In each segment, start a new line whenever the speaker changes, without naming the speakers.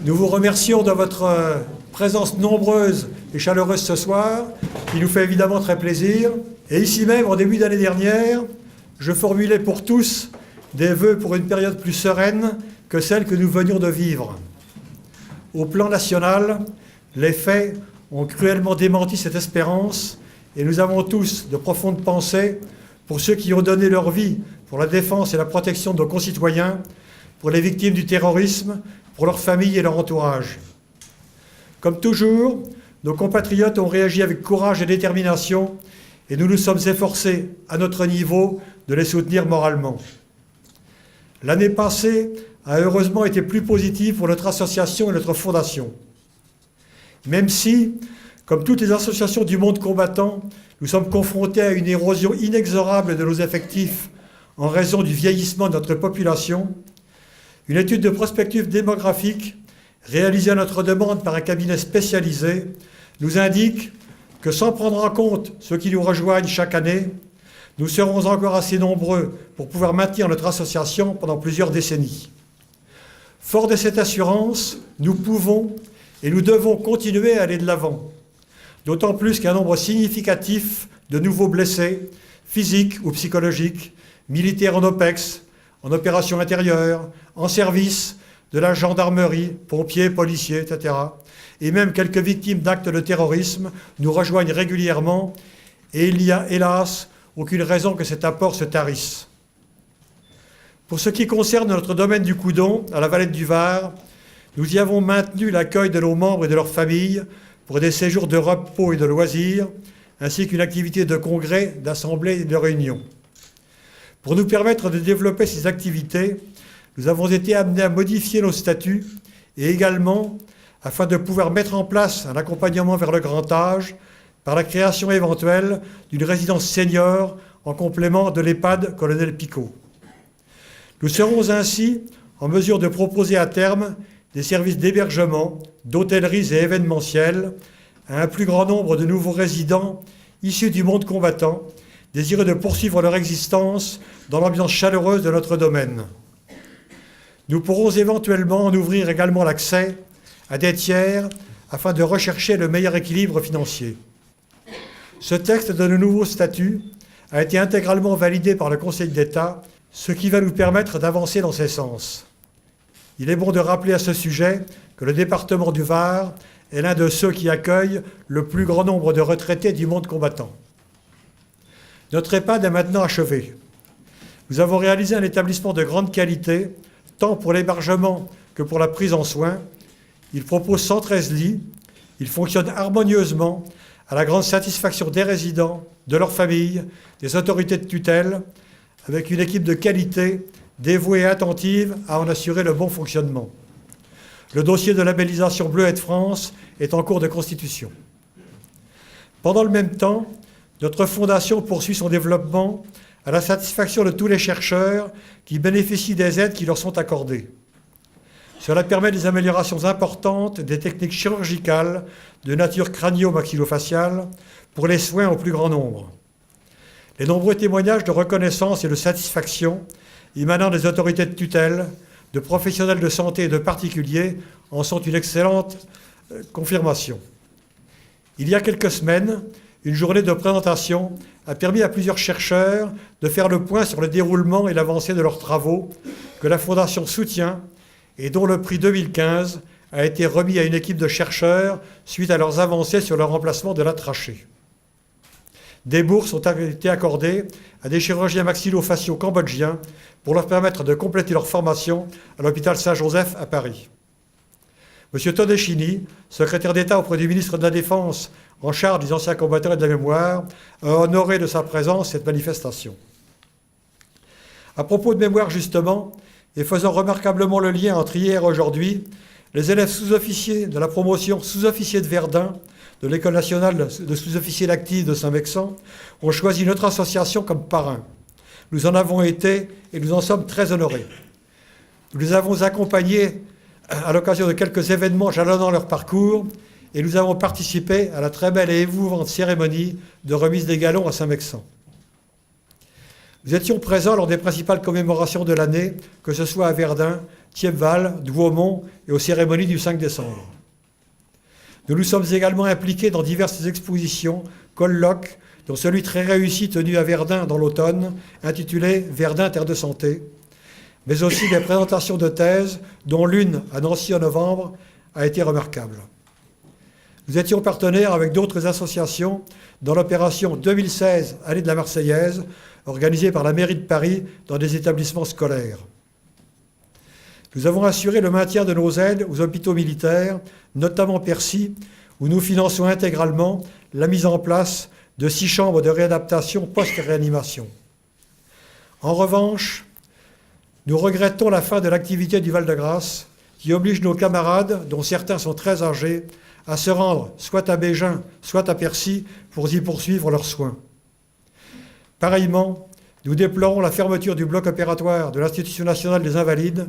Nous vous remercions de votre présence nombreuse et chaleureuse ce soir, qui nous fait évidemment très plaisir. Et ici même, en début d'année dernière, je formulais pour tous des vœux pour une période plus sereine que celle que nous venions de vivre. Au plan national, les faits ont cruellement démenti cette espérance et nous avons tous de profondes pensées pour ceux qui ont donné leur vie pour la défense et la protection de nos concitoyens, pour les victimes du terrorisme, pour leurs familles et leur entourage. Comme toujours, nos compatriotes ont réagi avec courage et détermination et nous nous sommes efforcés, à notre niveau, de les soutenir moralement. L'année passée a heureusement été plus positive pour notre association et notre fondation. Même si, comme toutes les associations du monde combattant, nous sommes confrontés à une érosion inexorable de nos effectifs en raison du vieillissement de notre population, une étude de prospective démographique réalisée à notre demande par un cabinet spécialisé nous indique que sans prendre en compte ceux qui nous rejoignent chaque année, nous serons encore assez nombreux pour pouvoir maintenir notre association pendant plusieurs décennies. Fort de cette assurance, nous pouvons et nous devons continuer à aller de l'avant, d'autant plus qu'un nombre significatif de nouveaux blessés, physiques ou psychologiques, militaires en OPEX, en opérations intérieures, en service, de la gendarmerie, pompiers, policiers, etc., et même quelques victimes d'actes de terrorisme nous rejoignent régulièrement, et il n'y a, hélas, aucune raison que cet apport se tarisse. Pour ce qui concerne notre domaine du Coudon, à la Valette du Var, nous y avons maintenu l'accueil de nos membres et de leurs familles pour des séjours de repos et de loisirs, ainsi qu'une activité de congrès, d'assemblée et de réunion. Pour nous permettre de développer ces activités, nous avons été amenés à modifier nos statuts et également, afin de pouvoir mettre en place un accompagnement vers le grand âge, par la création éventuelle d'une résidence senior en complément de l'EHPAD Colonel Picot. Nous serons ainsi en mesure de proposer à terme des services d'hébergement, d'hôtellerie et événementiels à un plus grand nombre de nouveaux résidents issus du monde combattant, désireux de poursuivre leur existence dans l'ambiance chaleureuse de notre domaine. Nous pourrons éventuellement en ouvrir également l'accès à des tiers afin de rechercher le meilleur équilibre financier. Ce texte de nos nouveaux statuts a été intégralement validé par le Conseil d'État, ce qui va nous permettre d'avancer dans ces sens. Il est bon de rappeler à ce sujet que le département du Var est l'un de ceux qui accueillent le plus grand nombre de retraités du monde combattant. Notre EHPAD est maintenant achevé. Nous avons réalisé un établissement de grande qualité, tant pour l'hébergement que pour la prise en soins. Il propose 113 lits. Il fonctionne harmonieusement, à la grande satisfaction des résidents, de leurs familles, des autorités de tutelle, avec une équipe de qualité dévouée et attentive à en assurer le bon fonctionnement. Le dossier de labellisation Bleuets de France est en cours de constitution. Pendant le même temps, notre fondation poursuit son développement à la satisfaction de tous les chercheurs qui bénéficient des aides qui leur sont accordées. Cela permet des améliorations importantes des techniques chirurgicales de nature crânio-maxillofaciale pour les soins au plus grand nombre. Les nombreux témoignages de reconnaissance et de satisfaction émanant des autorités de tutelle, de professionnels de santé et de particuliers en sont une excellente confirmation. Il y a quelques semaines, une journée de présentation a permis à plusieurs chercheurs de faire le point sur le déroulement et l'avancée de leurs travaux que la Fondation soutient et dont le prix 2015 a été remis à une équipe de chercheurs suite à leurs avancées sur le remplacement de la trachée. Des bourses ont été accordées à des chirurgiens maxillofaciaux cambodgiens pour leur permettre de compléter leur formation à l'hôpital Saint-Joseph à Paris. M. Todeschini, secrétaire d'État auprès du ministre de la Défense en charge des anciens combattants et de la mémoire, a honoré de sa présence cette manifestation. À propos de mémoire justement, et faisant remarquablement le lien entre hier et aujourd'hui, les élèves sous-officiers de la promotion sous-officier de Verdun de l'École nationale de sous-officiers d'actifs de Saint-Mexan ont choisi notre association comme parrain. Nous en avons été et nous en sommes très honorés. Nous les avons accompagnés à l'occasion de quelques événements jalonnant leur parcours et nous avons participé à la très belle et émouvante cérémonie de remise des galons à Saint-Mexan. Nous étions présents lors des principales commémorations de l'année, que ce soit à Verdun, Thiepval, Douaumont et aux cérémonies du 5 décembre. Nous nous sommes également impliqués dans diverses expositions, colloques, dont celui très réussi tenu à Verdun dans l'automne, intitulé « Verdun, terre de santé », mais aussi des présentations de thèses, dont l'une à Nancy en novembre a été remarquable. Nous étions partenaires avec d'autres associations dans l'opération 2016 Année de la Marseillaise, organisée par la mairie de Paris dans des établissements scolaires. Nous avons assuré le maintien de nos aides aux hôpitaux militaires, notamment Percy, où nous finançons intégralement la mise en place de 6 chambres de réadaptation post-réanimation. En revanche, nous regrettons la fin de l'activité du Val-de-Grâce, qui oblige nos camarades, dont certains sont très âgés, à se rendre soit à Bégin, soit à Percy pour y poursuivre leurs soins. Pareillement, nous déplorons la fermeture du bloc opératoire de l'Institution nationale des Invalides,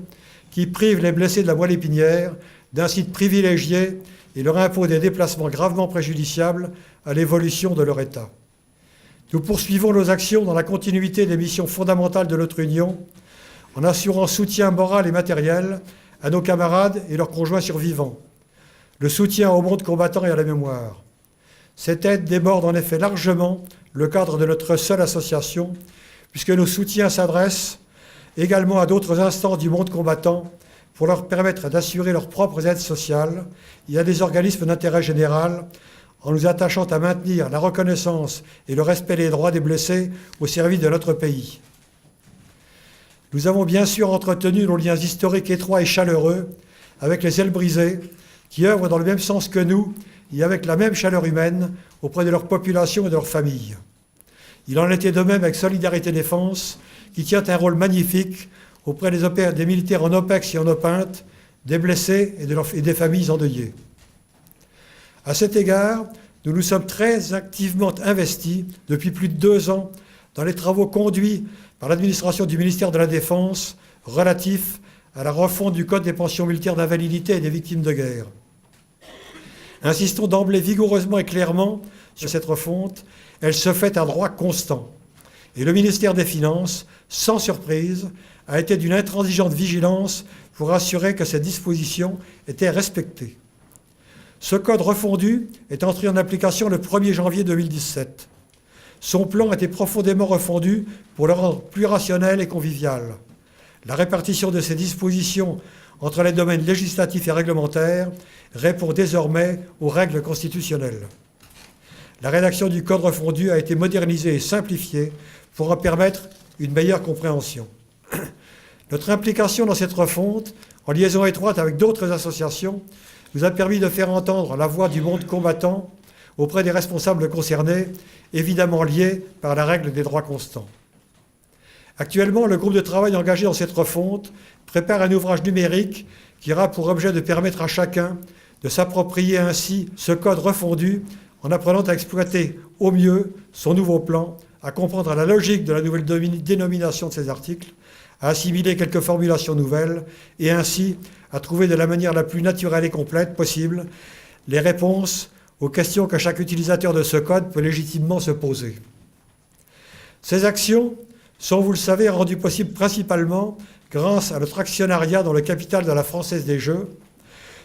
qui prive les blessés de la moelle épinière d'un site privilégié et leur impose des déplacements gravement préjudiciables à l'évolution de leur état. Nous poursuivons nos actions dans la continuité des missions fondamentales de notre Union, en assurant soutien moral et matériel à nos camarades et leurs conjoints survivants, le soutien au monde combattant et à la mémoire. Cette aide déborde en effet largement le cadre de notre seule association, puisque nos soutiens s'adressent également à d'autres instances du monde combattant pour leur permettre d'assurer leurs propres aides sociales et à des organismes d'intérêt général, en nous attachant à maintenir la reconnaissance et le respect des droits des blessés au service de notre pays. Nous avons bien sûr entretenu nos liens historiques étroits et chaleureux avec les ailes brisées, qui œuvrent dans le même sens que nous et avec la même chaleur humaine auprès de leur population et de leurs familles. Il en était de même avec Solidarité Défense, qui tient un rôle magnifique auprès des militaires en OPEX et en OPINT, des blessés et des familles endeuillées. À cet égard, nous nous sommes très activement investis depuis plus de 2 ans dans les travaux conduits par l'administration du ministère de la Défense relatifs à la refonte du Code des pensions militaires d'invalidité et des victimes de guerre. Insistons d'emblée vigoureusement et clairement sur cette refonte. Elle se fait à droit constant. Et le ministère des Finances, sans surprise, a été d'une intransigeante vigilance pour assurer que ces dispositions étaient respectées. Ce code refondu est entré en application le 1er janvier 2017. Son plan a été profondément refondu pour le rendre plus rationnel et convivial. La répartition de ces dispositions entre les domaines législatifs et réglementaires répond désormais aux règles constitutionnelles. La rédaction du code refondu a été modernisée et simplifiée pour en permettre une meilleure compréhension. Notre implication dans cette refonte, en liaison étroite avec d'autres associations, nous a permis de faire entendre la voix du monde combattant auprès des responsables concernés, évidemment liés par la règle des droits constants. Actuellement, le groupe de travail engagé dans cette refonte prépare un ouvrage numérique qui aura pour objet de permettre à chacun de s'approprier ainsi ce code refondu en apprenant à exploiter au mieux son nouveau plan, à comprendre la logique de la nouvelle dénomination de ces articles, à assimiler quelques formulations nouvelles et ainsi à trouver de la manière la plus naturelle et complète possible les réponses aux questions que chaque utilisateur de ce code peut légitimement se poser. Ces actions sont, vous le savez, rendues possibles principalement grâce à notre actionnariat dans le capital de la Française des Jeux.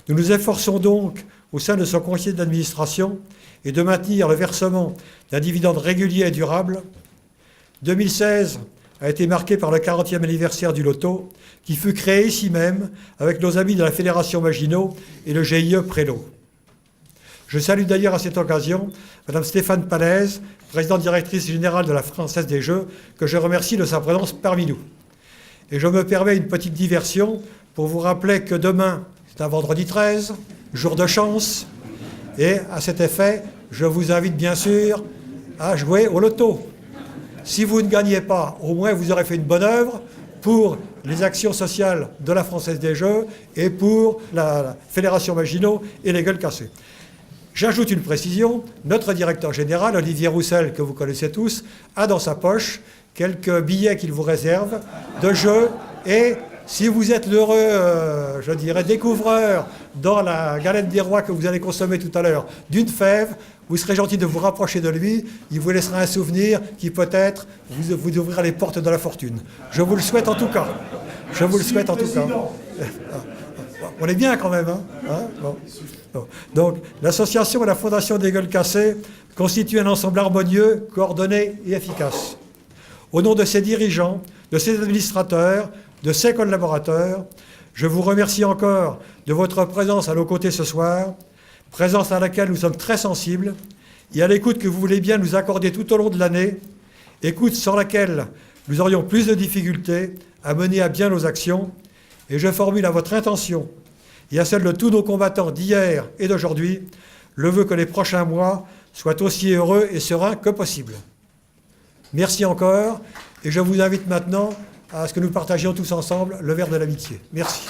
Nous nous efforçons donc, au sein de son conseil d'administration, et de maintenir le versement d'un dividende régulier et durable. 2016 a été marqué par le 40e anniversaire du Loto, qui fut créé ici même avec nos amis de la Fédération Maginot et le GIE Prélo. Je salue d'ailleurs à cette occasion Mme Stéphane Palaise, présidente directrice générale de la Française des Jeux, que je remercie de sa présence parmi nous. Et je me permets une petite diversion pour vous rappeler que demain, c'est un vendredi 13, jour de chance, et à cet effet, je vous invite bien sûr à jouer au loto. Si vous ne gagnez pas, au moins vous aurez fait une bonne œuvre pour les actions sociales de la Française des Jeux et pour la Fédération Maginot et les gueules cassées. J'ajoute une précision, notre directeur général, Olivier Roussel, que vous connaissez tous, a dans sa poche quelques billets qu'il vous réserve de jeu. Et si vous êtes l'heureux, je dirais, découvreur dans la galette des rois que vous allez consommer tout à l'heure d'une fève, vous serez gentil de vous rapprocher de lui, il vous laissera un souvenir qui peut-être vous ouvrira les portes de la fortune. Je vous le souhaite en tout cas. Je vous le souhaite en tout cas. On est bien quand même, hein, bon. Bon. Donc, l'association et la Fondation des Gueules Cassées constituent un ensemble harmonieux, coordonné et efficace. Au nom de ses dirigeants, de ses administrateurs, de ses collaborateurs, je vous remercie encore de votre présence à nos côtés ce soir, présence à laquelle nous sommes très sensibles, et à l'écoute que vous voulez bien nous accorder tout au long de l'année, écoute sans laquelle nous aurions plus de difficultés à mener à bien nos actions, et je formule à votre intention et à celle de tous nos combattants d'hier et d'aujourd'hui le vœu que les prochains mois soient aussi heureux et sereins que possible. Merci encore, et je vous invite maintenant à ce que nous partagions tous ensemble le verre de l'amitié. Merci.